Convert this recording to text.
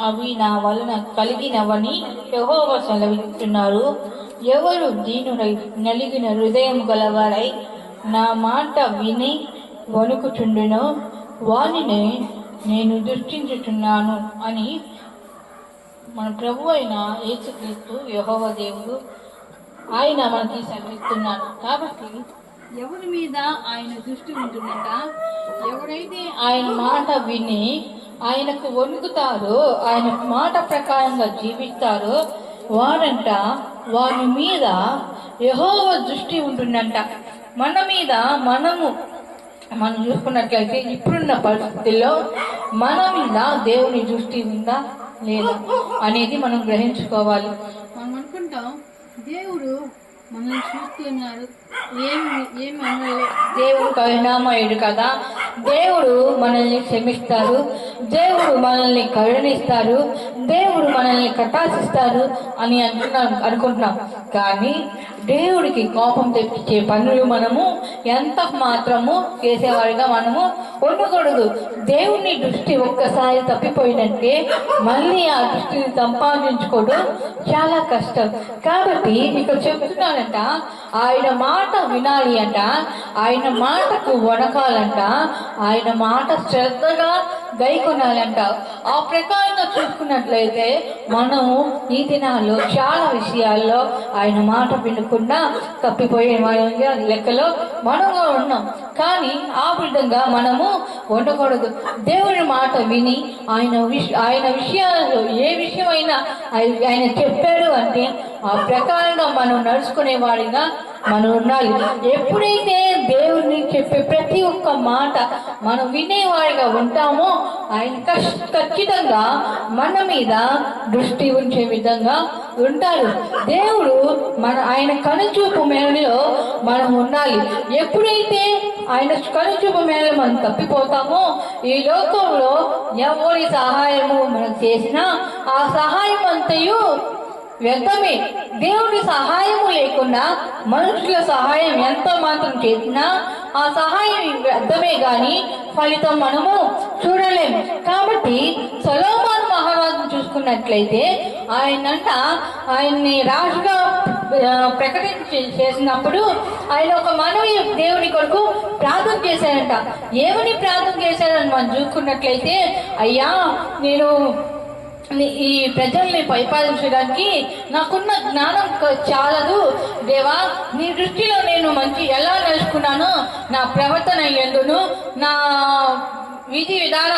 అవి నా వలన కలిగినవని యెహోవా సెలవిస్తున్నారు. ఎవరు దీనులై నలిగిన హృదయం గలవారై నా మాట విని వణుకుచుండునో వానిని నేను దృష్టించుచున్నాను అని మన ప్రభు అయిన యేసుక్రీస్తు యెహోవా దేవుడు ఆయన మనకి సెలవిస్తున్నాడు. కాబట్టి ఎవరి మీద ఆయన దృష్టి ఉంటుందంట, ఎవరైతే ఆయన మాట విని ఆయనకు వణుకుతారో, ఆయన మాట ప్రకారంగా జీవిస్తారో వారంట, వారి మీద యెహోవా దృష్టి ఉంటుందంట. మన మీద మనం చూసుకున్నట్లయితే ఇప్పుడున్న పరిస్థితుల్లో మన మీద దేవుని దృష్టి ఉందా లేదా అనేది మనం గ్రహించుకోవాలి. మనం అనుకుంటాం దేవుడు మనల్ని చూస్తున్నారు, ఏమి అనలే, దేవుడు కరుణామయుడు కదా, దేవుడు మనల్ని క్షమిస్తారు, దేవుడు మనల్ని కరుణిస్తారు, దేవుడు మనల్ని కటాక్షిస్తారు అని అనుకుంటున్నాం. కానీ దేవుడికి కోపం తెప్పించే పనులు మనము ఎంత మాత్రము చేసేవాడిగా మనము ఉండకూడదు. దేవుని దృష్టి ఒక్కసారి తప్పిపోయినట్టే మళ్ళీ ఆ దృష్టిని సంపాదించుకోవడం చాలా కష్టం. కాబట్టి ఇక్కడ చెప్తున్నానంట, ఆయన మాట వినాలి అంట, ఆయన మాటకు వణకాలంట, ఆయన మాట శ్రద్ధగా గైకొనాలంట. ఆ ప్రకారంగా చూసుకున్నట్లయితే మనము ఈ దినాల్లో చాలా విషయాల్లో ఆయన మాట వినకుండా తప్పిపోయే లెక్కలో మనము ఉన్నాం. కానీ ఆ విధంగా మనము ఉండకూడదు. దేవుని మాట విని ఆయన విషయాలలో ఏ విషయమైనా ఆయన చెప్పాడు అంటే ఆ ప్రకారంగా మనం నడుచుకునే వాడిగా మనం ఉండాలి. ఎప్పుడైతే దేవుడిని చెప్పే ప్రతి ఒక్క మాట మనం వినేవాడిగా ఉంటామో ఆయన ఖచ్చితంగా మన మీద దృష్టి ఉంచే విధంగా ఉంటారు. దేవుడు ఆయన కనుచూపు మేరలో మనం ఉండాలి. ఎప్పుడైతే ఆయన కనుచూపు మేరలో మనం తప్పిపోతామో ఈ లోకంలో ఎవరి సహాయము మనం చేసినా ఆ సహాయం అంతయు వ్యర్థమే. దేవుడి సహాయము లేకుండా మనుషుల సహాయం ఎంతో మాత్రం చేసినా ఆ సహాయం వ్యర్థమే గాని ఫలితం మనము చూడలేము. కాబట్టి సొలొమోను మహారాజు చూసుకున్నట్లయితే ఆయన్ని రాజుగా చేసినప్పుడు ఆయన ఒక మనవి దేవుని కొరకు ప్రార్థన చేశాడంట. ఏమని ప్రార్థన చేశాడని మనం చూసుకున్నట్లయితే, అయ్యా నేను ఈ ప్రజల్ని పరిపాలించడానికి నాకున్న జ్ఞానం చాలదు దేవా, నీ దృష్టిలో నేను మంచి ఎలా నడుచుకున్నానో నా ప్రవర్తన ఎందును, నా విధి విధానాలు